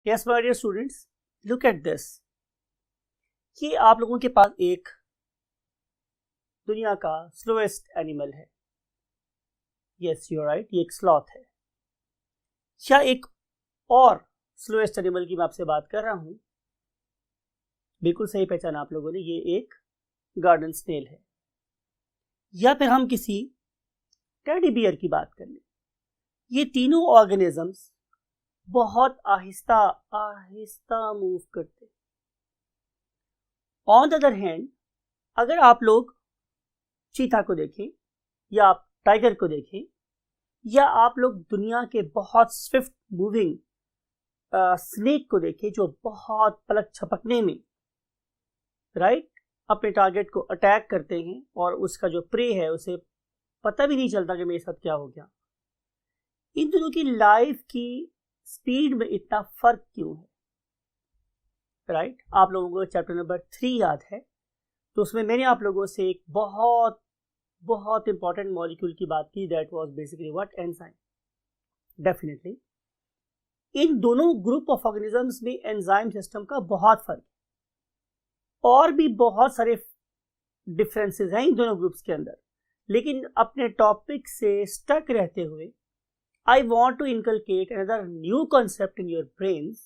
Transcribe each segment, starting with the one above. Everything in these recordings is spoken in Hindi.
Yes my dear students, look at this. ये आप लोगों के पास एक दुनिया का स्लोएस्ट एनिमल है। यस यू आर राइट, ये एक स्लॉथ है। या एक और स्लोएस्ट एनिमल की मैं आपसे बात कर रहा हूं। बिल्कुल सही पहचाना आप लोगों ने, ये एक गार्डन स्नेल है। या फिर हम किसी टेडी बियर की बात कर लें। ये तीनों ऑर्गेनिजम्स बहुत आहिस्ता आहिस्ता मूव करते। ऑन द अदर हैंड, अगर आप लोग चीता को देखें या आप टाइगर को देखें या आप लोग दुनिया के बहुत स्विफ्ट मूविंग स्नेक को देखें जो बहुत पलक झपकने में अपने टारगेट को अटैक करते हैं और उसका जो प्रे है उसे पता भी नहीं चलता कि मेरे साथ क्या हो गया। इन दोनों की लाइफ की स्पीड में इतना फर्क क्यों है? आप लोगों को चैप्टर नंबर 3 याद है, तो उसमें मैंने आप लोगों से एक बहुत बहुत इंपॉर्टेंट मॉलिक्यूल की बात की, that was basically what? Enzyme. Definitely in दोनों ग्रुप ऑफ ऑर्गेनिजम्स में एंजाइम सिस्टम का बहुत फर्क है और भी बहुत सारे डिफरेंसेस हैं इन दोनों ग्रुप्स के अंदर। लेकिन अपने टॉपिक से स्टक रहते हुए I want to inculcate another new concept in your brains,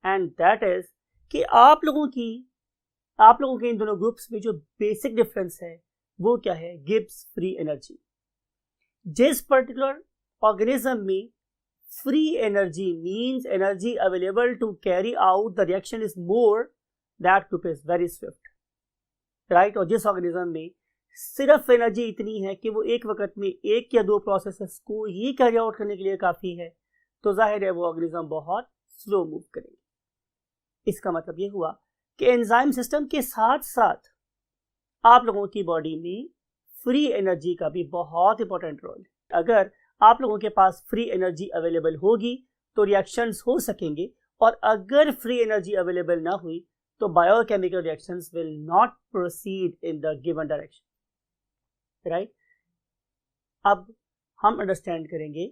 and that is कि आप लोगों के इन दोनों ग्रुप्स में जो बेसिक डिफरेंस है वो क्या है? Gibbs free energy. जिस पर्टिकुलर ऑर्गेनिज्म में free energy means energy available to carry out the reaction is more, that group is very swift. और जिस ऑर्गेनिज्म में सिर्फ एनर्जी इतनी है कि वो एक वक्त में एक या दो प्रोसेसेस को ही कैरी आउट करने के लिए काफ़ी है, तो जाहिर है वो ऑर्गेनिज्म बहुत स्लो मूव करेंगे। इसका मतलब ये हुआ कि एंजाइम सिस्टम के साथ साथ आप लोगों की बॉडी में फ्री एनर्जी का भी बहुत इंपॉर्टेंट रोल है। अगर आप लोगों के पास फ्री एनर्जी अवेलेबल होगी तो रिएक्शंस हो सकेंगे, और अगर फ्री एनर्जी अवेलेबल ना हुई तो biochemical reactions will not proceed in the given direction. अब हम अंडरस्टैंड करेंगे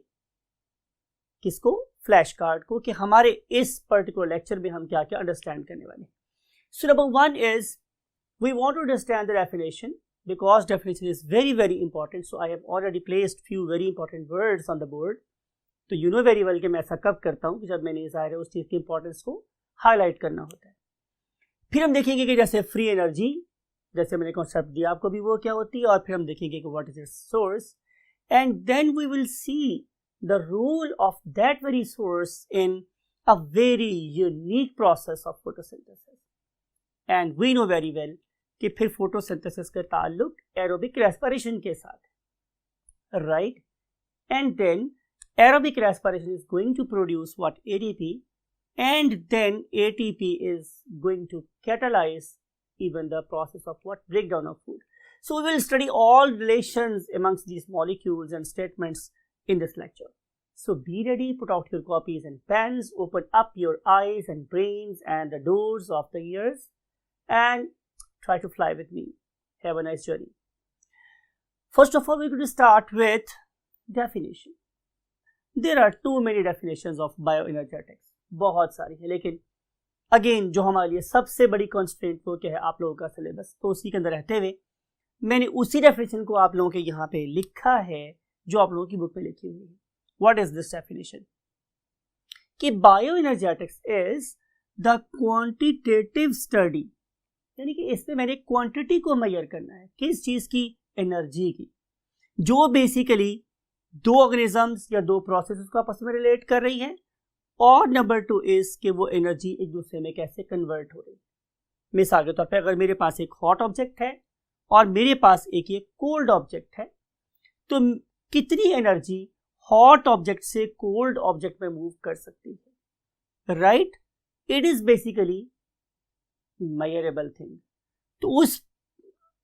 किसको? फ्लैश कार्ड को, कि हमारे इस पर्टिकुलर लेक्चर में हम क्या क्या अंडरस्टैंड करने वाले। So number 1 is we want to understand the definition, because definition is very very important. So I have already placed few very important words on the board. तो you know very well कि मैं ऐसा कब करता हूँ कि जब मैंने ज़ाहिर है उस चीज़ की इंपॉर्टेंस को हाईलाइट करना होता है। फिर हम देखेंगे कि जैसे फ्री एनर्जी, जैसे मैंने कॉन्सेप्ट दिया आपको भी, वो क्या होती है, और फिर हम देखेंगे कि what is its source, and then we will see the role of that very source in a very unique process of photosynthesis. And we know very well कि फिर फोटोसिंथेसिस का ताल्लुक एरोबिक रेस्पिरेशन के साथ है, right? And then aerobic respiration is going to produce what? ADP, and then ATP is going to catalyze even the process of what? Breakdown of food. So we will study all relations amongst these molecules and statements in this lecture. So be ready, put out your copies and pens, open up your eyes and brains and the doors of the ears, and try to fly with me. Have a nice journey. First of all, we're going to start with definition. There are too many definitions of bioenergetics. बहुत सारी है, लेकिन अगेन जो हमारे लिए सबसे बड़ी कॉन्स्टेंट वो क्या है? आप लोगों का सिलेबस। तो उसी के अंदर रहते हुए मैंने उसी डेफिनेशन को आप लोगों के यहाँ पे लिखा है जो आप लोगों की बुक में लिखी हुई है। What is this definition? कि bioenergetics is the quantitative study, यानी कि इसमें मैंने क्वांटिटी को मेजर करना है। किस चीज़ की? एनर्जी की, जो बेसिकली दो ऑर्गेनिजम्स या दो प्रोसेसेस को आपस में रिलेट कर रही है। और नंबर 2 इज कि वो एनर्जी एक दूसरे में कैसे कन्वर्ट हो रही है। मिसाल के तौर पे अगर मेरे पास एक हॉट ऑब्जेक्ट है और मेरे पास एक ये कोल्ड ऑब्जेक्ट है, तो कितनी एनर्जी हॉट ऑब्जेक्ट से कोल्ड ऑब्जेक्ट में मूव कर सकती है, right? It is basically measurable thing. तो उस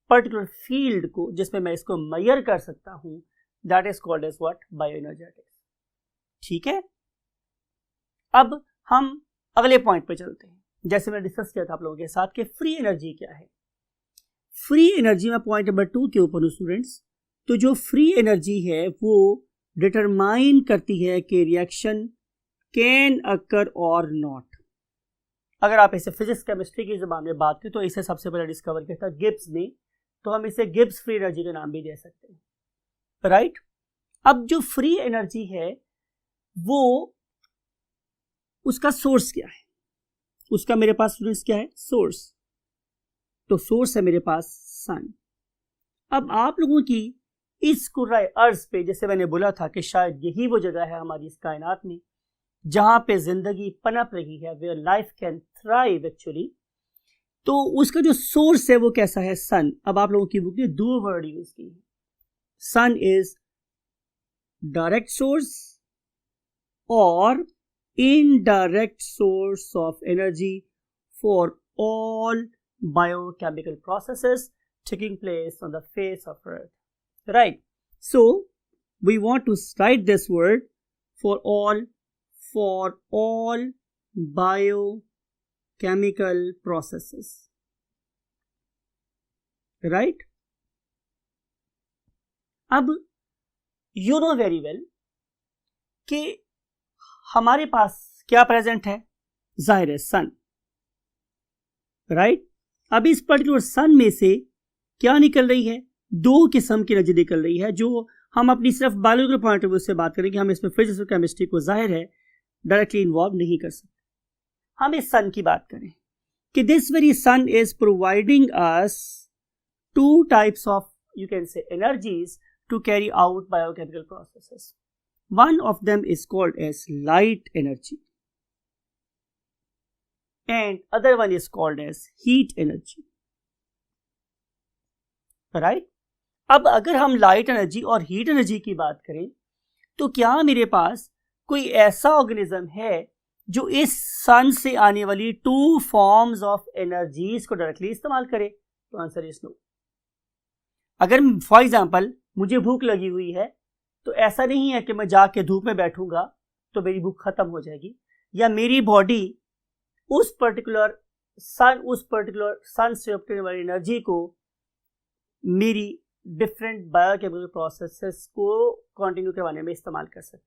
पर्टिकुलर फील्ड को जिसमें मैं इसको मेजर कर सकता हूं, that is called as what? Bioenergetics. ठीक है, अब हम अगले पॉइंट पे चलते हैं। जैसे मैंने डिस्कस किया था आप लोगों के साथ कि फ्री एनर्जी क्या है। फ्री एनर्जी में पॉइंट नंबर 2 के ऊपर हूँ स्टूडेंट्स। तो जो फ्री एनर्जी है वो डिटरमाइन करती है कि रिएक्शन कैन अकर और नॉट। अगर आप इसे फिजिक्स केमिस्ट्री की ज़बान में बात करें तो इसे सबसे पहले डिस्कवर किया था गिब्स ने, तो हम इसे गिब्स फ्री एनर्जी का नाम भी दे सकते हैं, राइट। अब जो फ्री एनर्जी है वो उसका सोर्स क्या है, उसका मेरे पास स्टूडेंट्स क्या है, सोर्स। तो सोर्स है मेरे पास सन। अब आप लोगों की इस कुर्रा अर्ज पे, जैसे मैंने बोला था कि शायद यही वो जगह है हमारी इस कायनात में जहां पे जिंदगी पनप रही है, where life can thrive actually, तो उसका जो सोर्स है वो कैसा है, सन। अब आप लोगों की बुक ने 2 वर्ड यूज की है, सन इज डायरेक्ट सोर्स और indirect source of energy for all biochemical processes taking place on the face of earth, right? So we want to write this word for all biochemical processes, right? अब you know very well कि हमारे पास क्या प्रेजेंट है, जाहिर है सन, राइट। अब इस पर्टिकुलर सन में से क्या निकल रही है, 2 किस्म की एनर्जी निकल रही है, जो हम अपनी सिर्फ बायोलॉजिकल पॉइंट ऑफ व्यू से बात करेंगे, हम इसमें फिजिक्स और केमिस्ट्री को जाहिर है डायरेक्टली इन्वॉल्व नहीं कर सकते। हम इस सन की बात करें कि this very sun is providing us 2 types of you can say energies to carry out biochemical processes. One of them is called as light energy and other one is called as heat energy, right? अब अगर हम लाइट एनर्जी और हीट एनर्जी की बात करें तो क्या मेरे पास कोई ऐसा ऑर्गेनिज्म है जो इस सन से आने वाली 2 फॉर्म्स ऑफ एनर्जीज को डायरेक्टली इस्तेमाल करे? तो आंसर इज नो। अगर फॉर एग्जांपल मुझे भूख लगी हुई है तो ऐसा नहीं है कि मैं जाके धूप में बैठूंगा तो मेरी भूख खत्म हो जाएगी, या मेरी बॉडी उस पर्टिकुलर सन से ऑब्टेन वाली एनर्जी को मेरी डिफरेंट बायोकेमिकल प्रोसेसेस को कंटिन्यू करवाने में इस्तेमाल कर सकती।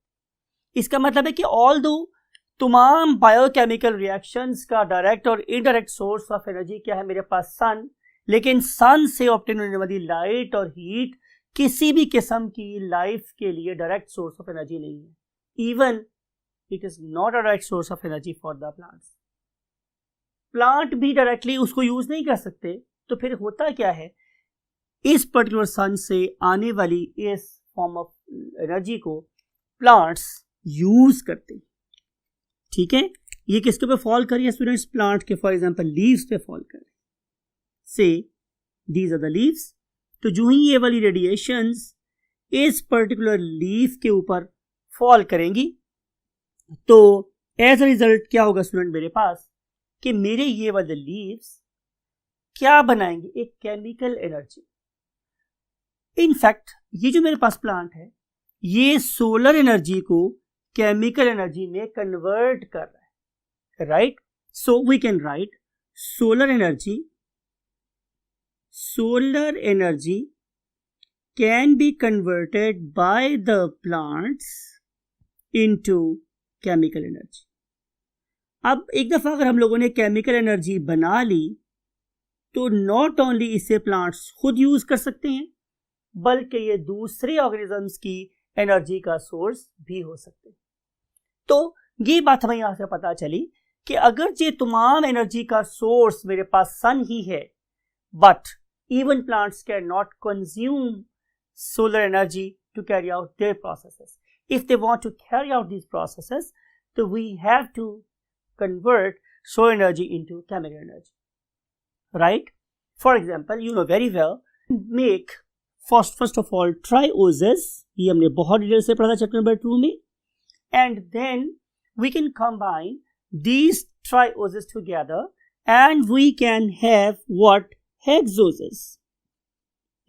इसका मतलब है कि ऑल्दो तमाम बायोकेमिकल रिएक्शंस का डायरेक्ट और इनडायरेक्ट सोर्स ऑफ एनर्जी क्या है, मेरे पास सन, लेकिन सन से ऑब्टेन होने वाली लाइट और हीट किसी भी किस्म की लाइफ के लिए डायरेक्ट सोर्स ऑफ एनर्जी नहीं है। Even it is not a direct source of energy for the plants. Plant भी डायरेक्टली उसको यूज नहीं कर सकते, तो फिर होता क्या है, इस पर्टिकुलर सन से आने वाली इस फॉर्म ऑफ एनर्जी को प्लांट्स यूज करते हैं, ठीक है। ये किसके पे फॉल कर रही है स्टूडेंट्स, प्लांट के, फॉर एग्जांपल लीव्स पे फॉल कर रही है, से दीज आर द लीव्स। तो जो ही ये वाली रेडिएशंस इस पर्टिकुलर लीफ के ऊपर फॉल करेंगी तो एज अ रिजल्ट क्या होगा स्टूडेंट, मेरे पास कि मेरे ये वाले लीव्स क्या बनाएंगे, एक केमिकल एनर्जी। इनफैक्ट ये जो मेरे पास प्लांट है ये सोलर एनर्जी को केमिकल एनर्जी में कन्वर्ट कर रहा है, right. So we can write solar energy can be converted by the plants into chemical energy. अब एक दफा अगर हम लोगों ने केमिकल एनर्जी बना ली तो नॉट ओनली इसे प्लांट्स खुद यूज कर सकते हैं बल्कि ये दूसरे ऑर्गेनिजम्स की एनर्जी का सोर्स भी हो सकते हैं। तो ये बात हमें यहां से पता चली कि अगर ये तमाम एनर्जी का सोर्स मेरे पास सन ही है, but even plants cannot consume solar energy to carry out their processes. If they want to carry out these processes, so we have to convert solar energy into chemical energy, right? For example, you know very well, make first of all trioses, ये हमने बहुत डिटेल से पढ़ा चैप्टर नंबर 2 में, and then we can combine these trioses together and we can have what? Hexoses,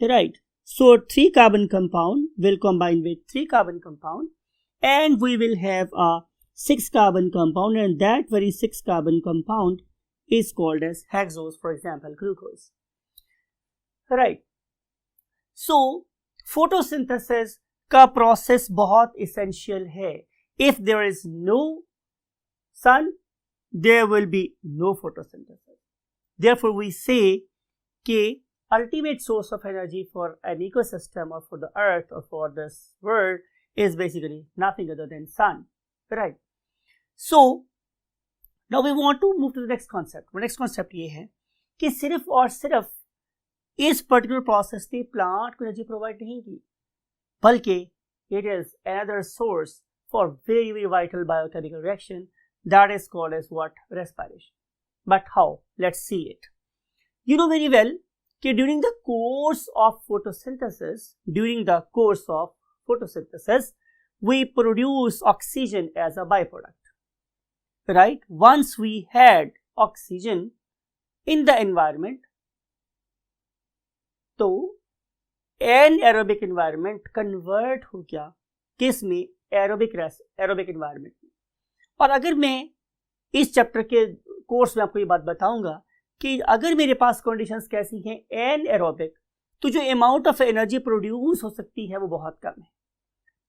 right? So 3 carbon compound will combine with 3 carbon compound and we will have a 6 carbon compound, and that very 6 carbon compound is called as hexose, for example glucose, right? So photosynthesis का process बहुत essential है. If there is no sun, there will be no photosynthesis. Therefore we say कि ultimate source of energy for an ecosystem or for the earth or for this world is basically nothing other than sun, right? So now we want to move to the next concept. Next concept ये है कि सिर्फ और सिर्फ इस पर्टिकुलर प्रोसेस ने प्लांट को एनर्जी प्रोवाइड नहीं की, बल्कि it is another source for very very vital biochemical reaction that is called as what? Respiration. But how? Let's see it. You know very well कि during the course of photosynthesis we produce oxygen as a byproduct, right? Once we had oxygen in the environment, तो anaerobic environment convert हो गया किस में? एरोबिक एनवायरमेंट में। और अगर मैं इस चैप्टर के कोर्स में आपको ये बात बताऊंगा कि अगर मेरे पास कंडीशंस कैसी हैं एनएरोबिक, तो जो अमाउंट ऑफ एनर्जी प्रोड्यूस हो सकती है वो बहुत कम है।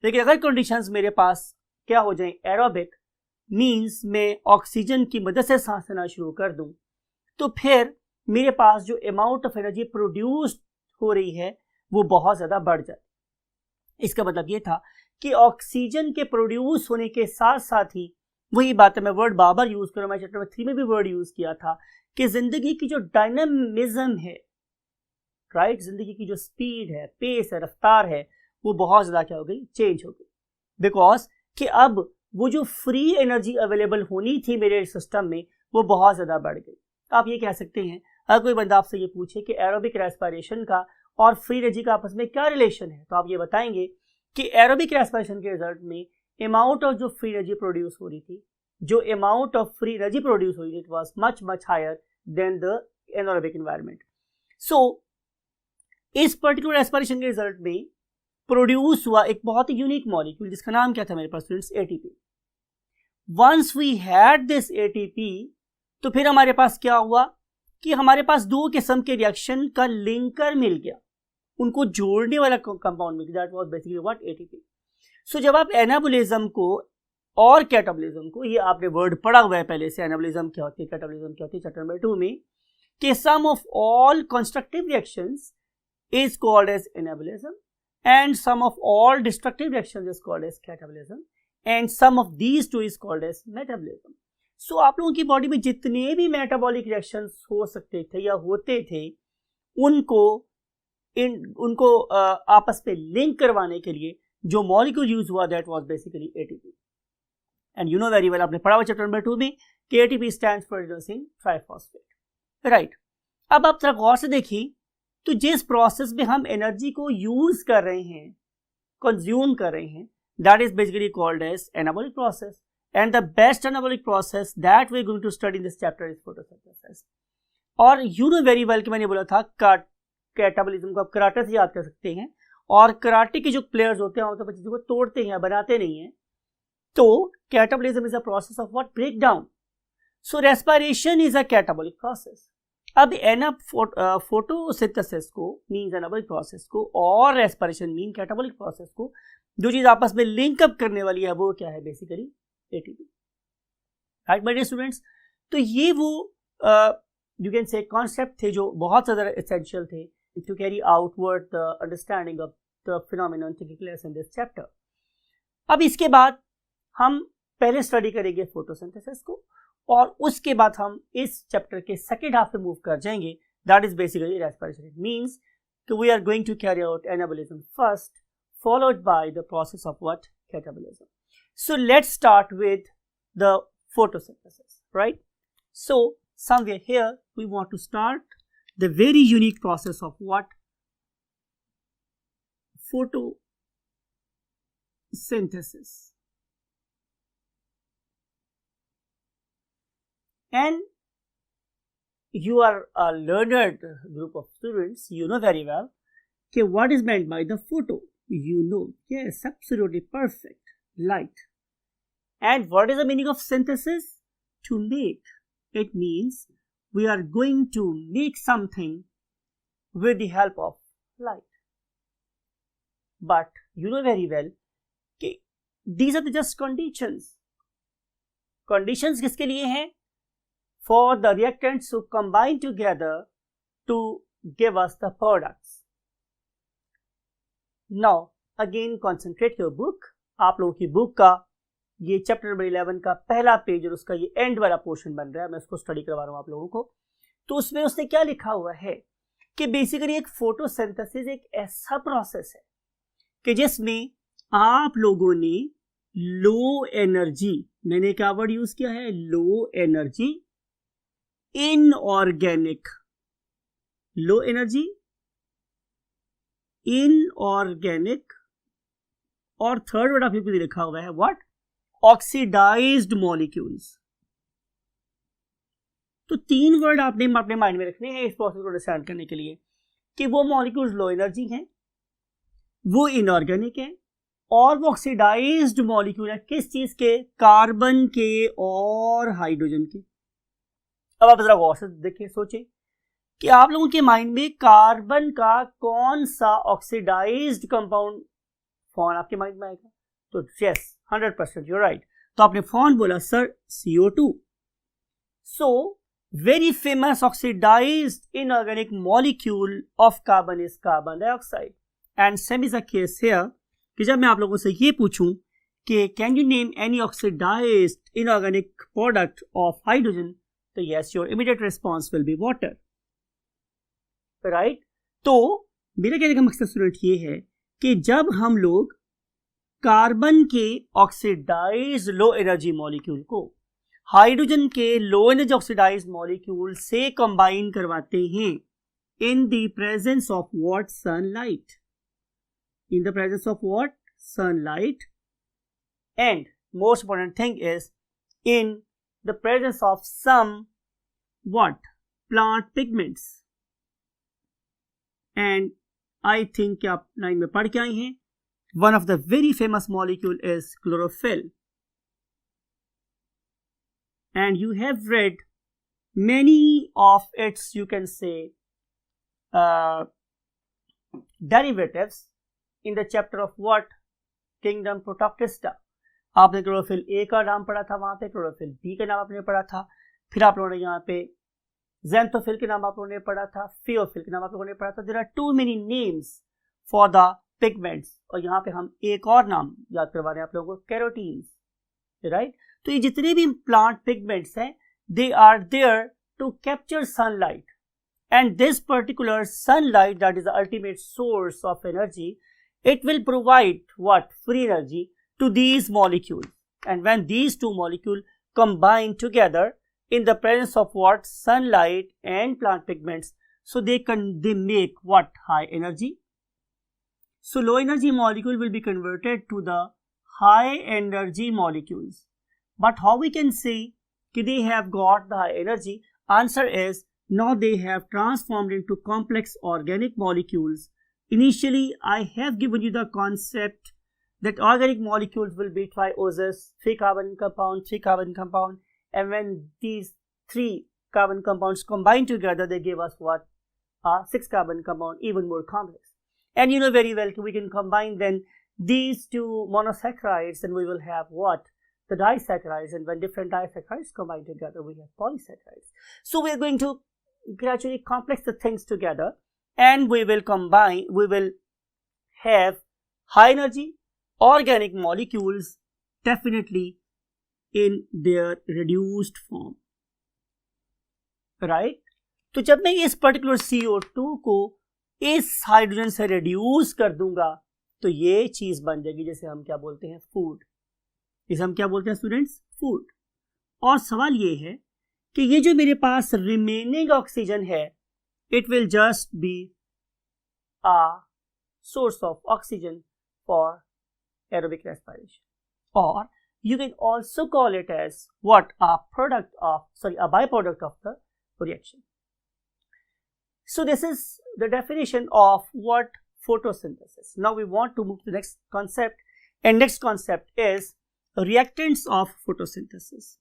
लेकिन अगर कंडीशंस मेरे पास क्या हो जाए एरोबिक, मींस मैं ऑक्सीजन की मदद से सांस लेना शुरू कर दूं, तो फिर मेरे पास जो अमाउंट ऑफ एनर्जी प्रोड्यूस हो रही है वो बहुत ज़्यादा बढ़ जाए। इसका मतलब ये था कि ऑक्सीजन के प्रोड्यूस होने के साथ साथ ही, वही बात है, मैं वर्ड बार यूज कर रहा हूं, मैं चैप्टर 3 में भी वर्ड यूज किया था कि जिंदगी की जो डायनामिज्म है, राइट, जिंदगी की जो स्पीड है, पेस है, रफ्तार है, वो बहुत ज्यादा क्या हो गई? चेंज हो गई। बिकॉज कि अब वो जो फ्री एनर्जी अवेलेबल होनी थी मेरे सिस्टम में वो बहुत ज्यादा बढ़ गई। आप ये कह सकते हैं, अगर कोई बंदा आपसे ये पूछे कि एरोबिक रेस्पिरेशन का और फ्री एनर्जी का आपस में क्या रिलेशन है, तो आप ये बताएंगे कि एरोबिक रेस्पिरेशन के रिजल्ट में अमाउंट ऑफ जो फ्री एनर्जी प्रोड्यूस हो रही थी, जो amount of free energy produce हो रही थी, it was much higher than the anaerobic environment. So इस पर्टिकुलर रेस्पिरेशन के रिजल्ट में प्रोड्यूस हुआ एक बहुत ही यूनिक मॉलिक्यूल जिसका नाम क्या था मेरे पास students? ATP. Once we had this ATP, तो फिर हमारे पास क्या हुआ कि हमारे पास दो किस्म के रिएक्शन का लिंकर मिल गया, उनको जोड़ने वाला कंपाउंड मिल गया, that was basically what? ATP. So जब आप एनाबोलिज्म को और कैटाबोलिज्म को, ये आपने वर्ड पढ़ा हुआ है पहले से, एनाबोलिज्म क्या होती है, कैटाबोलिज्म क्या होती है, चैप्टर नंबर 2 में, कि sum of all constructive reactions is called as anabolism and some of all destructive reactions is called as catabolism and some of these two is called as metabolism. So आप लोगों की बॉडी में जितने भी मेटाबॉलिक रिएक्शंस हो सकते थे या होते थे, उनको आपस में लिंक करवाने के लिए जो मॉलिक्यूल यूज हुआ that was basically ATP. And you know very well, आपने पढ़ा हुआ चैप्टर नंबर 2 में कि ATP stands for adenosine triphosphate, right. अब आप जरा गौर से देखिए, तो जिस प्रोसेस में हम एनर्जी को यूज कर रहे हैं, कंज्यूम कर रहे हैं, that is basically called as anabolic process, and the best anabolic process that we are going to study in this chapter is photosynthesis. और यू नो वेरी वेल कि मैंने बोला था कैटाबॉलिज्म को आप कराटे से याद कर सकते हैं, और कराटे के जो प्लेयर्स होते हैं वो चीजों को तोड़ते हैं, बनाते नहीं हैं। तो catabolism is a process of what? Break down. So respiration is a catabolic process. अब फोटोसिंथेसिस को मींस एनाबॉलिक प्रोसेस को और रेस्पिरेशन मीन कैटाबॉलिक प्रोसेस को, जो चीज आपस में लिंक अप करने वाली है वो क्या है? Basically ATP, right my dear students. तो ये वो यू कैन से कॉन्सेप्ट थे जो बहुत ज्यादा एसेंशियल थे to carry outward the understanding of the phenomenon taking place in this chapter. अब इसके बाद हम पहले स्टडी करेंगे फोटोसिंथेसिस को, और उसके बाद हम इस चैप्टर के सेकेंड हाफ में मूव कर जाएंगे, that is basically respiration. It means कि we are going to carry out anabolism first, followed by the process of what? Catabolism. So let's start with the photosynthesis, right. So somewhere here we want to start the very unique process of what? Photosynthesis. And you are a learned group of students, you know very well okay, what is meant by the photo. You know, yes, absolutely perfect, light. And what is the meaning of synthesis? To make. It means we are going to make something with the help of light. But you know very well okay, these are the just conditions. Conditions किसके लिए हैं? for the reactants to combine together to give us the products. Now again concentrate your book. आप लोगों की बुक का ये चैप्टर नंबर 11 का पहला पेज और उसका ये एंड वाला पोर्शन बन रहा है, मैं उसको स्टडी करवा रहा हूँ आप लोगों को। तो उसमें उसने क्या लिखा हुआ है कि बेसिकली एक फोटोसिंथेसिस एक ऐसा प्रोसेस है कि जिसमें आप लोगों ने लो एनर्जी, मैंने क्या वर्ड यूज किया है, low energy inorganic, low energy inorganic, और थर्ड वर्ड आप लोगों को लिखा हुआ है व्हाट, ऑक्सीडाइज्ड मॉलिक्यूल्स। तो तीन वर्ड आपने अपने माइंड में रखने हैं इस प्रोसेस को अंडरस्टैंड करने के लिए कि वो मॉलिक्यूल्स लो एनर्जी हैं, वो इनऑर्गेनिक है, और वो ऑक्सीडाइज्ड मॉलिक्यूल है। किस चीज के, कार्बन के और हाइड्रोजन के। अब आप जरा गौर से देखिए, सोचिए कि आप लोगों के माइंड में कार्बन का कौन सा ऑक्सीडाइज्ड कंपाउंड फॉर्म आपके माइंड में आएगा। तो यस 100% यू राइट। तो आपने फॉर्म बोला sir CO2। So very famous oxidised inorganic molecule of carbon is carbon dioxide. And same is a case here कि जब मैं आप लोगों से ये पूछूं कि can you name any oxidised inorganic product of hydrogen, तो yes your immediate response will be water, right. तो मेरा कहने का मकसद स्टूडेंट ये है कि जब हम लोग कार्बन के ऑक्सीडाइज्ड लो एनर्जी मॉलिक्यूल को हाइड्रोजन के लो एनर्जी ऑक्सीडाइज्ड मॉलिक्यूल से कंबाइन करवाते हैं in the presence of what, sunlight, in the presence of what, sunlight, and most important thing is in the presence of some what, plant pigments, and I think आप लाइन में पढ़ के आए हैं, one of the very famous molecule is chlorophyll, and you have read many of its, you can say, derivatives in the chapter of what, kingdom protoctista। आपने क्लोरोफिल ए का नाम पढ़ा था, वहां पे क्लोरोफिल बी का नाम आपने पढ़ा था, फिर आप लोगों ने यहाँ पे ज़ैंथोफिल के नाम आप लोगों ने पढ़ा था, फियोफिल के नाम आप लोगों ने पढ़ा था। There are too many names for the pigments, और यहाँ पे हम एक और नाम याद करवा रहे हैं आप लोगों को, कैरोटीन्स, राइट। तो ये जितने भी प्लांट पिगमेंट्स हैं, they are there to capture sunlight, and this particular sunlight, that is the ultimate source of energy, it will provide what, free energy to these molecules, and when these two molecules combine together in the presence of what, sunlight and plant pigments, so they make what, high energy. So low energy molecule will be converted to the high energy molecules. But how we can say that they have got the high energy? Answer is, now they have transformed into complex organic molecules. Initially, I have given you the concept that organic molecules will be trioses, 3 carbon compound, 3 carbon compound, and when these 3 carbon compounds combine together, they give us what? 6 carbon compound, even more complex. And you know very well, we can combine then these two monosaccharides, and we will have what? The disaccharides, and when different disaccharides combine together, we have polysaccharides. So we are going to gradually complex the things together, and we will combine, we will have high energy organic molecules definitely in their reduced form, right? तो जब मैं इस पर्टिकुलर CO2 को इस हाइड्रोजन से रिड्यूस कर दूंगा, तो ये चीज बन जाएगी जैसे हम क्या बोलते हैं, फूड। इसे हम क्या बोलते हैं स्टूडेंट्स, फूड। और सवाल ये है कि ये जो मेरे पास रिमेनिंग ऑक्सीजन है, it will just be a source of oxygen for aerobic respiration, or you can also call it as what, a byproduct of the reaction. So this is the definition of what photosynthesis. Now we want to move to the next concept, and next concept is reactants of photosynthesis.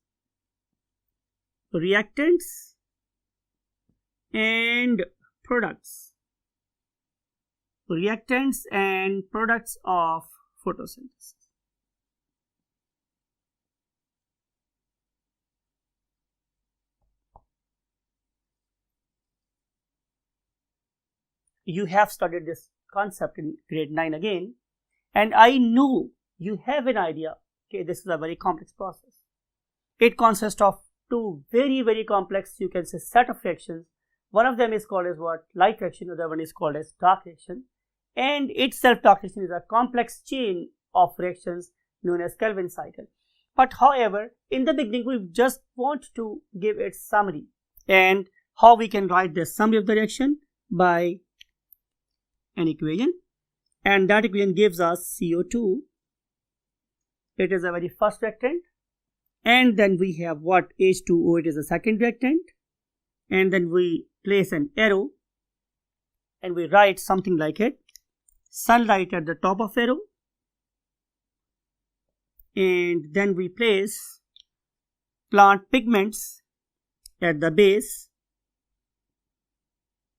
Reactants and products. Reactants and products of photosynthesis. you have studied this concept in grade 9 again, and I know you have an idea, okay, this is a very complex process. It consists of two very complex, you can say, set of reactions. One of them is called as what? Light reaction, the other one is called as dark reaction. And itself, dark reaction is a complex chain of reactions known as Calvin cycle. But however, in the beginning, we just want to give its summary. And how we can write the summary of the reaction? By an equation. And that equation gives us CO2. It is a very first reactant. And then we have what? H2O, it is a second reactant. And then we place an arrow and we write something like it. Sunlight at the top of arrow. And then we place plant pigments at the base.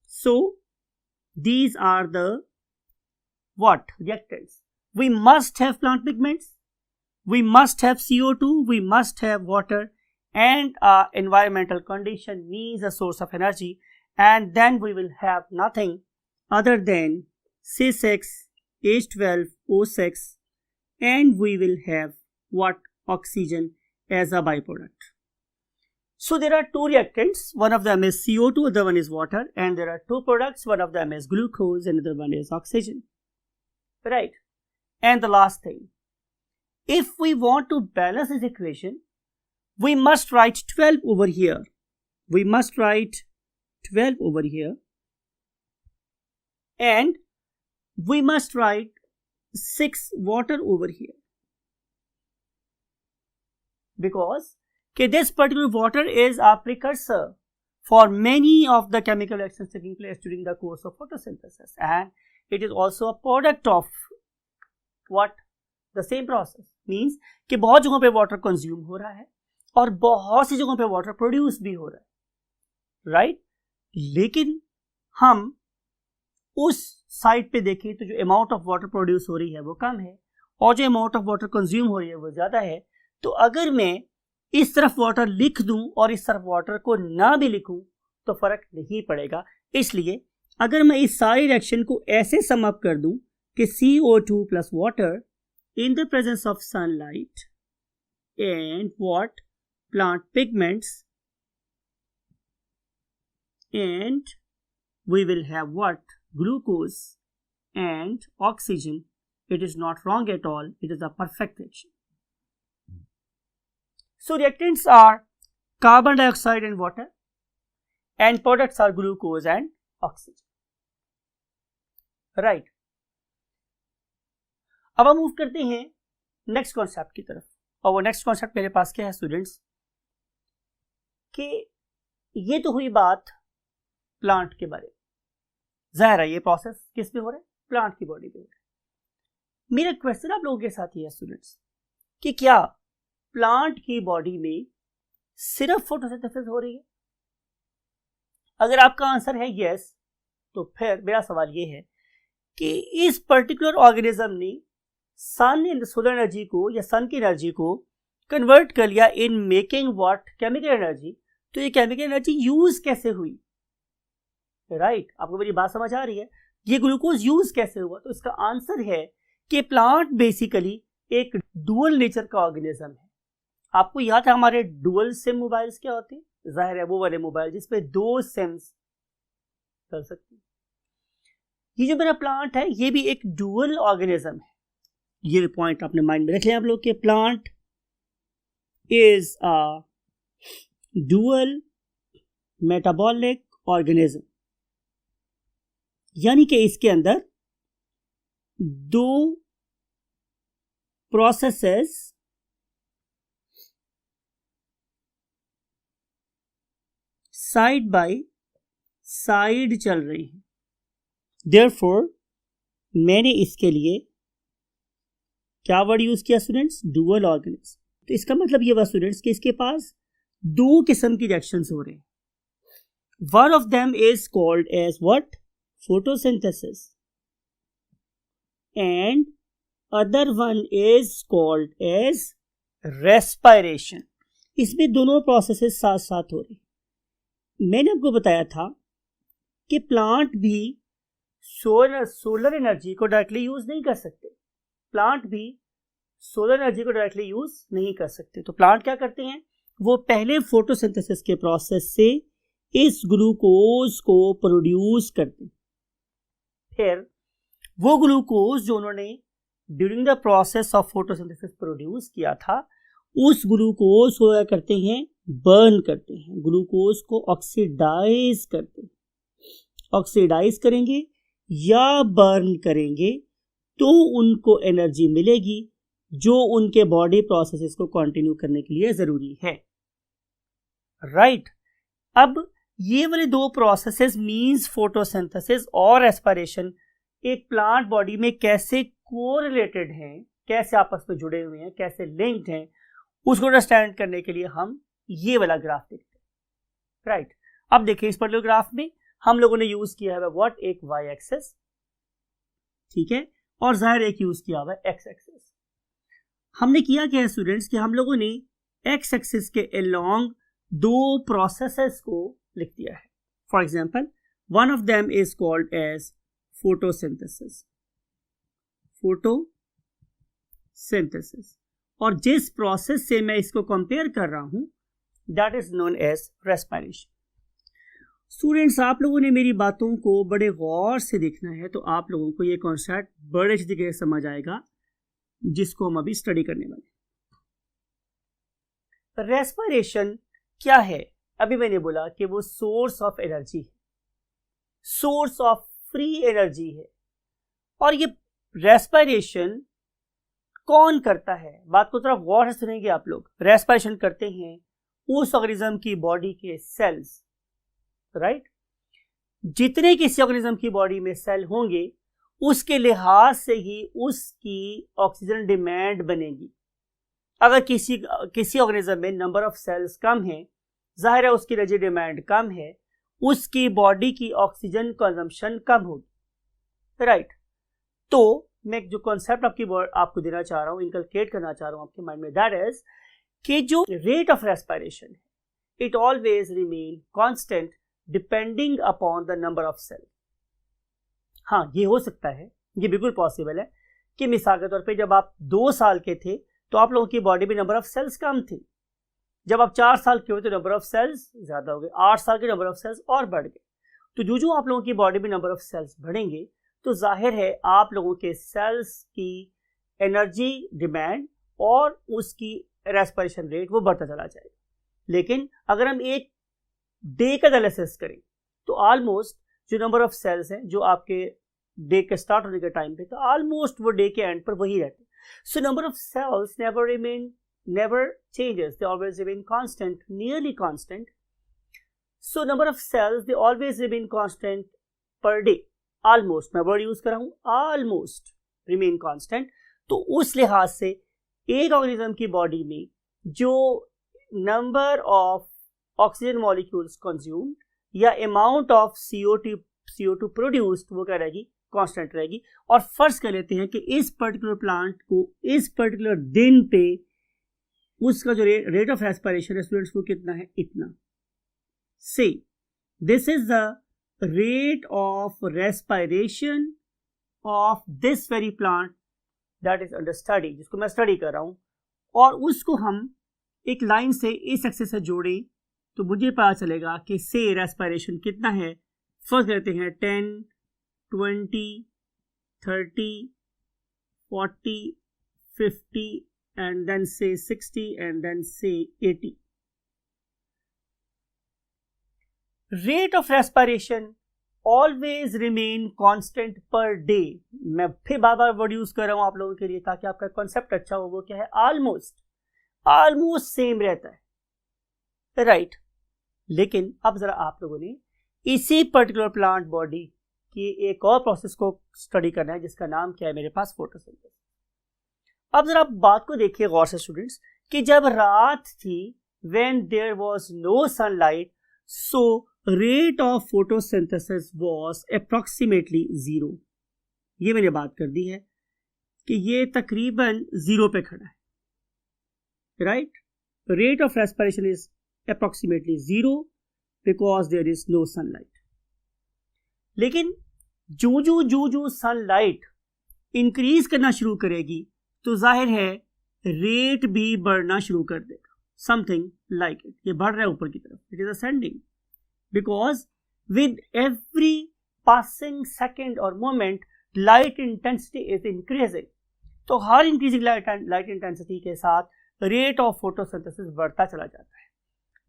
So these are the what? Reactants. We must have plant pigments, we must have CO2, we must have water, and environmental condition means a source of energy, and then we will have nothing other than C6, H12O6, and we will have what? Oxygen as a byproduct. So there are two reactants, one of them is CO2, other one is water, and there are two products, one of them is glucose, and another one is oxygen. Right? And the last thing, if we want to balance this equation, we must write 12 over here. We must write 12 over here. And we must write 6 water over here. Because this particular water is a precursor for many of the chemical reactions taking place during the course of photosynthesis. And it is also a product of what? The same process. Means कि बहुत जगहों पे water consume हो रहा है और बहुत सी जगहों पे water produce भी हो रहा है, right? लेकिन हम उस साइड पे देखें तो जो amount of water produce हो रही है वो कम है और जो amount of water consume हो रही है वो ज़्यादा है. तो अगर मैं इस तरफ वाटर लिख दूं और इस तरफ वाटर को ना भी लिखूं तो फर्क नहीं पड़ेगा. इसलिए अगर मैं इस सारी रिएक्शन को ऐसे सम अप कर दूं कि CO2 plus water in the presence of sunlight and what? Plant pigments, and we will have what? Glucose and oxygen. It is not wrong at all. It is a perfect reaction. So reactants are carbon dioxide and water, and products are glucose and oxygen. Right. अब हम मूव करते हैं नेक्स्ट कॉन्सेप्ट की तरफ, और वो नेक्स्ट कॉन्सेप्ट मेरे पास क्या है स्टूडेंट्स, कि ये तो हुई बात प्लांट के बारे में. जाहिर है ये प्रोसेस किस पे हो रहा है? प्लांट की बॉडी पे हो रहा है. मेरा क्वेश्चन आप लोगों के साथ ही है स्टूडेंट्स कि क्या प्लांट की बॉडी में सिर्फ फोटोसिंथेसिस हो रही है? अगर आपका आंसर है यस, तो फिर मेरा सवाल ये है कि इस पर्टिकुलर ऑर्गेनिज्म ने सन एंड सोलर एनर्जी को या सन की एनर्जी को कन्वर्ट कर लिया in making what? Chemical energy. तो ये केमिकल एनर्जी यूज कैसे हुई? राइट, आपको मेरी बात समझ आ रही है? ये ग्लूकोज यूज कैसे हुआ? तो इसका आंसर है कि प्लांट बेसिकली एक डुअल नेचर का ऑर्गेनिज्म है. आपको याद है हमारे डुअल सिम मोबाइल्स क्या होते हैं? जाहिर है वो वाले मोबाइल जिसपे 2 सिम्स चल सकती है. ये जो मेरा प्लांट है ये भी एक डुअल ऑर्गेनिज्म है. ये पॉइंट अपने माइंड में रख लें आप लोग के plant is a dual metabolic organism, यानी कि इसके अंदर 2 प्रोसेसेस साइड बाय साइड चल रही हैं. Therefore, मैंने इसके लिए क्या वर्ड यूज किया स्टूडेंट्स? Dual organism. तो इसका मतलब ये हुआ स्टूडेंट्स कि इसके पास 2 किस्म की रिएक्शंस हो रहे हैं. One of them is called as what? Photosynthesis, and other one is called as respiration. इसमें दोनों प्रोसेसेस साथ साथ हो रही. मैंने आपको बताया था कि प्लांट भी सोलर एनर्जी को डायरेक्टली यूज नहीं कर सकते, प्लांट भी सोलर एनर्जी को डायरेक्टली यूज नहीं कर सकते। तो प्लांट क्या करते हैं, वो पहले फोटोसिंथेसिस के प्रोसेस से इस ग्लूकोज को प्रोड्यूस करते हैं, फिर वो ग्लूकोज जो उन्होंने during the process of photosynthesis produce किया था, उस ग्लूकोज को क्या करते हैं, बर्न करते हैं, ग्लूकोज को ऑक्सीडाइज करते हैं। ऑक्सीडाइज करेंगे या बर्न करेंगे तो उनको एनर्जी मिलेगी जो उनके बॉडी प्रोसेसेस को कंटिन्यू करने के लिए जरूरी है। राइट, अब ये वाले दो प्रोसेसेस मींस फोटोसिंथेसिस और रेस्पिरेशन एक प्लांट बॉडी में कैसे कोरिलेटेड हैं, कैसे आपस में जुड़े हुए हैं, कैसे लिंक्ड हैं, उसको अंडरस्टैंड करने के लिए हम ये वाला ग्राफ देखते हैं। राइट, अब देखिए इस पर्टिकुलर ग्राफ में हम लोगों ने यूज किया है व्हाट, एक वाई एक्सेस, ठीक है, और जाहिर एक यूज किया हुआ है एक्स एक्सेस। हमने किया क्या है स्टूडेंट्स कि हम लोगों ने एक्स एक्सिस के अलोंग दो प्रोसेसेस को लिख दिया है। For example, one of them is called as photosynthesis, photosynthesis, और जिस प्रोसेस से मैं इसको कंपेयर कर रहा हूं that is known as respiration. Students, आप लोगों ने मेरी बातों को बड़े गौर से देखना है तो आप लोगों को ये कॉन्सेप्ट बड़े अच्छी तरीके से समझ आएगा जिसको हम अभी स्टडी करने वाले। रेस्पिरेशन क्या है? अभी मैंने बोला कि वो सोर्स ऑफ एनर्जी है, सोर्स ऑफ फ्री एनर्जी है। और ये रेस्पिरेशन कौन करता है? बात को थोड़ा गौर से सुनेंगे आप लोग। रेस्पिरेशन करते हैं उस ऑर्गेनिज्म की बॉडी के सेल्स, राइट? जितने किसी ऑर्गेनिज्म की बॉडी में सेल होंगे उसके लिहाज से ही उसकी ऑक्सीजन डिमांड बनेगी। अगर किसी ऑर्गेनिज्म में नंबर ऑफ सेल्स कम है, जाहिर है उसकी एनर्जी डिमांड कम है, उसकी बॉडी की ऑक्सीजन कंजम्पशन कम होगी, राइट? तो मैं जो कॉन्सेप्ट आपको देना चाह रहा हूं, इनकलकेट करना चाह रहा हूं आपके माइंड में, दैट इज कि जो रेट ऑफ रेस्पिरेशन है it always remain constant depending upon the number of cell. हाँ, ये हो सकता है, ये बिल्कुल पॉसिबल है कि मिसाल के तौर पे जब आप 2 साल के थे तो आप लोगों की बॉडी में नंबर ऑफ सेल्स कम थी, जब आप 4 साल के हुए तो नंबर ऑफ सेल्स ज्यादा हो गए, 8 साल के नंबर ऑफ सेल्स और बढ़ गए। तो जो आप लोगों की बॉडी में नंबर ऑफ सेल्स बढ़ेंगे तो जाहिर है आप लोगों के सेल्स की एनर्जी डिमांड और उसकी रेस्पिरेशन रेट वो बढ़ता चला जाएगा। लेकिन अगर हम एक डे का एनालिसिस करें तो ऑलमोस्ट जो नंबर ऑफ सेल्स हैं जो आपके डे के स्टार्ट होने के टाइम पे, तो ऑलमोस्ट वो डे के एंड पर वही रहते हैं। So number of cells never changes, they always remain constant, nearly constant. So number of cells, they always remain constant per day, almost, मैं वर्ड यूज कर रहा हूं, almost remain constant। तो उस लिहाज से एक ऑर्गेनिज्म की बॉडी में जो number of oxygen molecules consumed या अमाउंट ऑफ CO2 प्रोड्यूस्ड वो क्या रहेगी, कांस्टेंट रहेगी। और फर्ज कर लेते हैं कि इस पर्टिकुलर प्लांट को इस पर्टिकुलर दिन पे उसका जो रेट ऑफ रेस्पिरेशन है स्टूडेंट्स को कितना है, इतना। से this is the rate of respiration of this very plant that is under study, जिसको मैं स्टडी कर रहा हूं, और उसको हम एक लाइन से इस एक्सिस से जोड़े तो मुझे पता चलेगा कि से रेस्पिरेशन कितना है। फर्स्ट लेते हैं 10, 20, 30, 40, 50 and then say 60 and then say 80. Rate of respiration always remain constant per day। मैं फिर बार बार वर्ड यूज कर रहा हूं आप लोगों के लिए ताकि आपका कॉन्सेप्ट अच्छा हो। वो क्या है, ऑलमोस्ट सेम रहता है, राइट? लेकिन अब जरा आप लोगों ने इसी पर्टिकुलर प्लांट बॉडी की एक और प्रोसेस को स्टडी करना है जिसका नाम क्या है मेरे पास, फोटोसिंथेसिस। अब जरा बात को देखिए गौर से स्टूडेंट्स कि जब रात थी, when there was no sunlight, so rate of photosynthesis was approximately 0। ये मैंने बात कर दी है कि ये तकरीबन 0 पे खड़ा है, right? rate of respiration is approximately 0 because there is no sunlight। लेकिन जो सनलाइट इंक्रीज करना शुरू करेगी तो जाहिर है रेट भी बढ़ना शुरू कर देगा, समथिंग लाइक इट। ये बढ़ रहा है ऊपर की तरफ, it is ascending, because with every passing second और moment light intensity is increasing. तो हर इंक्रीजिंग लाइट इंटेंसिटी के साथ रेट ऑफ फोटोसिंथेसिस बढ़ता चला जाता है,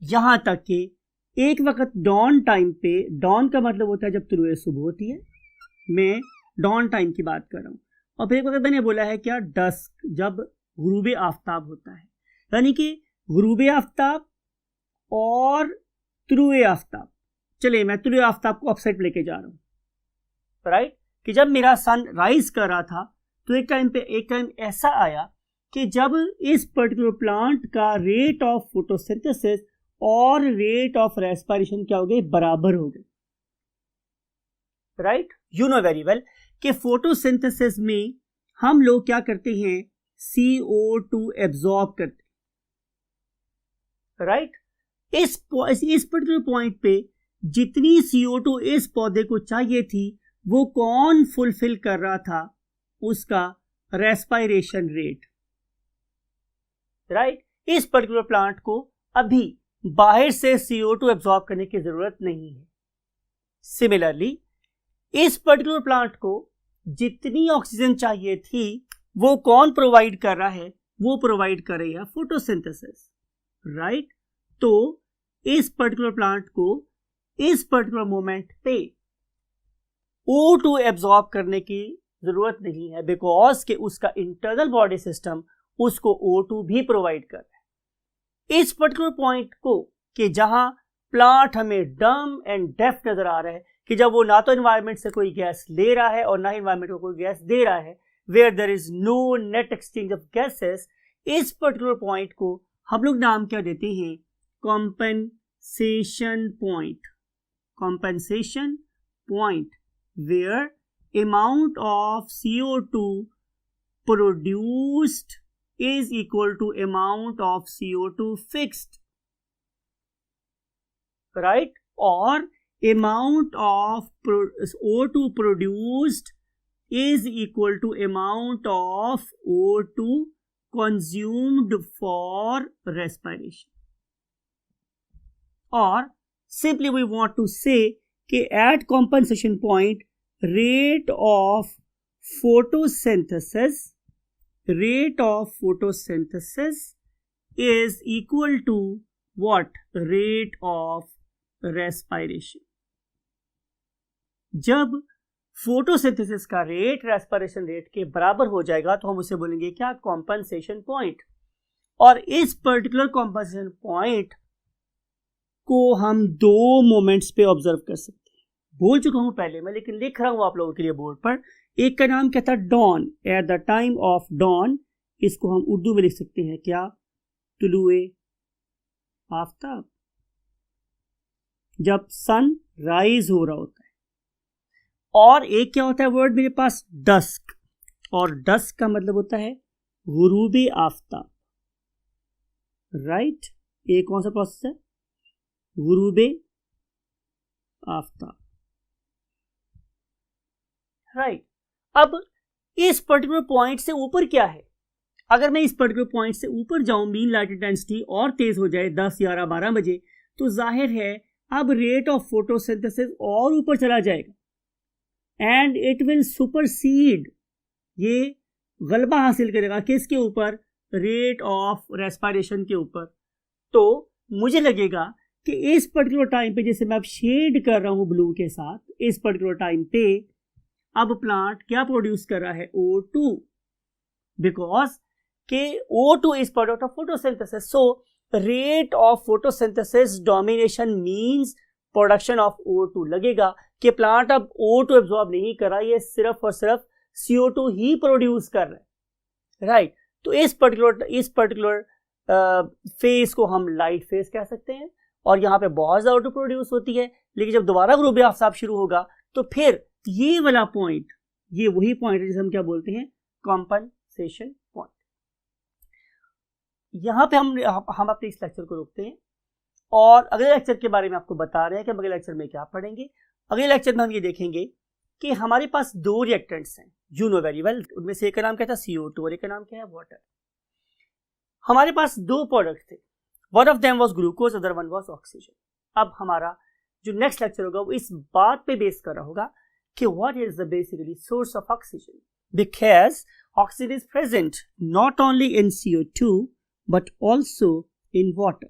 यहां तक कि एक वक्त डॉन टाइम पे, डॉन का मतलब होता है जब तुलुए सुबह होती है, मैं डॉन टाइम की बात कर रहा हूं, और फिर एक वक्त मैंने बोला है क्या, डस्क, जब गुरूब आफ्ताब होता है, यानी कि गुरूब आफ्ताब और तुलुए आफ्ताब। चलिए मैं तुलुए आफ्ताब को अपसाइड लेके जा रहा हूं, राइट, कि जब मेरा सन राइज कर रहा था तो एक टाइम ऐसा आया कि जब इस पर्टिकुलर प्लांट का रेट ऑफ फोटोसिंथेसिस और रेट ऑफ रेस्पिरेशन क्या हो गए, बराबर हो गए, right. You know very well कि फोटोसिंथेसिस में हम लोग क्या करते हैं, CO2 एब्जॉर्ब करते हैं, राइट। इस पर्टिकुलर पॉइंट पे जितनी CO2 इस पौधे को चाहिए थी वो कौन फुलफिल कर रहा था, उसका रेस्पिरेशन रेट, राइट। इस पर्टिकुलर प्लांट को अभी बाहर से CO2 एब्जॉर्ब करने की जरूरत नहीं है। सिमिलरली इस पर्टिकुलर प्लांट को जितनी ऑक्सीजन चाहिए थी वो कौन प्रोवाइड कर रहा है, वो प्रोवाइड कर रही है फोटोसिंथेसिस, राइट। तो इस पर्टिकुलर प्लांट को इस पर्टिकुलर मोमेंट पे O2 एब्जॉर्ब करने की जरूरत नहीं है, बिकॉज के उसका इंटरनल बॉडी सिस्टम उसको O2 भी प्रोवाइड कर रहा है। इस पर्टिकुलर पॉइंट को कि जहां प्लांट हमें डम एंड डेफ नजर आ रहा है, कि जब वो ना तो एनवायरमेंट से कोई गैस ले रहा है और ना ही एनवायरमेंट को कोई गैस दे रहा है, where there is no net exchange of gases, इस पर्टिकुलर पॉइंट को हम लोग नाम क्या देते हैं, compensation point. Compensation point where amount of CO2 produced is equal to amount of CO2 fixed, right, or amount of O2 produced is equal to amount of O2 consumed for respiration, or simply we want to say कि at compensation point rate of photosynthesis is equal to what, rate of respiration। जब फोटोसिंथेसिस का रेट रेस्पिरेशन रेट के बराबर हो जाएगा तो हम उसे बोलेंगे क्या, कॉम्पनसेशन पॉइंट। और इस पर्टिकुलर कॉम्पनसेशन पॉइंट को हम दो मोमेंट्स पे ऑब्जर्व कर सकते हैं। बोल चुका हूं पहले मैं, लेकिन लिख रहा हूं आप लोगों के लिए बोर्ड पर। एक का नाम क्या था, dawn, at the time of dawn, इसको हम उर्दू में लिख सकते हैं क्या, तुलुए आफ्ताब, जब सन राइज हो रहा होता है। और एक क्या होता है वर्ड मेरे पास, डस्क, और डस्क का मतलब होता है गुरूबे आफ्ताब, राइट। एक कौन सा प्रोसेस है, गुरूबे आफ्ताब, राइट। अब इस पर्टिकुलर पॉइंट से ऊपर क्या है, अगर मैं इस पर्टिकुलर पॉइंट से ऊपर जाऊं, मीन लाइट इंटेंसिटी और तेज हो जाए 10, 11, 12 बजे, तो जाहिर है अब रेट ऑफ फोटोसिंथेसिस और ऊपर चला जाएगा एंड इट विल सुपरसीड, ये गलबा हासिल करेगा किसके ऊपर, रेट ऑफ रेस्पिरेशन के ऊपर। तो मुझे लगेगा कि इस पर्टिकुलर टाइम पे, जैसे मैं अब शेड कर रहा हूं ब्लू के साथ, इस पर्टिकुलर टाइम पे अब प्लांट क्या प्रोड्यूस कर रहा है, O2, बिकॉज के O2 is product of photosynthesis. So rate of photosynthesis domination means production of O2। लगेगा कि प्लांट अब O2 एब्जॉर्ब नहीं कर रहा, ये सिर्फ और सिर्फ CO2 ही प्रोड्यूस कर रहा है, राइट। तो इस पर्टिकुलर फेज को हम लाइट फेज कह सकते हैं, और यहाँ पे बहुत ज़्यादा O2 प्रोड्यूस होती है। लेकिन जब दोबारा गुरूब आफ्ताब शुरू होगा तो फिर ये वाला पॉइंट, ये वही पॉइंट है जिसे हम क्या बोलते हैं, कॉम्पनसेशन पॉइंट। यहाँ पे हम अपने इस लेक्चर को रोकते हैं और अगले लेक्चर के बारे में आपको बता रहे हैं कि हम अगले लेक्चर में क्या पढ़ेंगे। अगले लेक्चर में हम ये देखेंगे कि हमारे पास दो रिएक्टेंट्स हैं, यू नो वेरी वेल, उनमें से एक का नाम क्या था CO2 और एक का नाम क्या है वाटर। हमारे पास दो प्रोडक्ट थे, one of them was glucose, other one was oxygen. अब हमारा जो नेक्स्ट लेक्चर होगा वो इस बात पे बेस कर रहा होगा कि what is the basically source of oxygen, because oxygen is present not only in CO2 but also in water.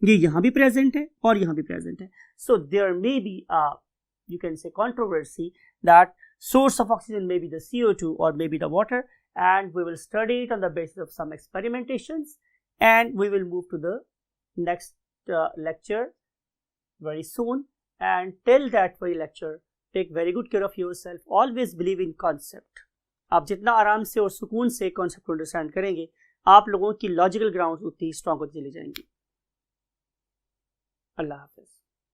ये यहाँ भी प्रेजेंट है और यहाँ भी प्रेजेंट है। So there may be you can say controversy that source of oxygen may be the CO2 or maybe the water, and we will study it on the basis of some experimentations, and we will move to the next lecture very soon. And till that very lecture, take very good care of yourself, always believe in concept. आप जितना आराम से और सुकून से कॉन्सेप्ट को अंडरस्टैंड करेंगे, आप लोगों की लॉजिकल ग्राउंड उतनी स्ट्रॉन्ग होती चली जाएंगी। अल्लाह हाफिज।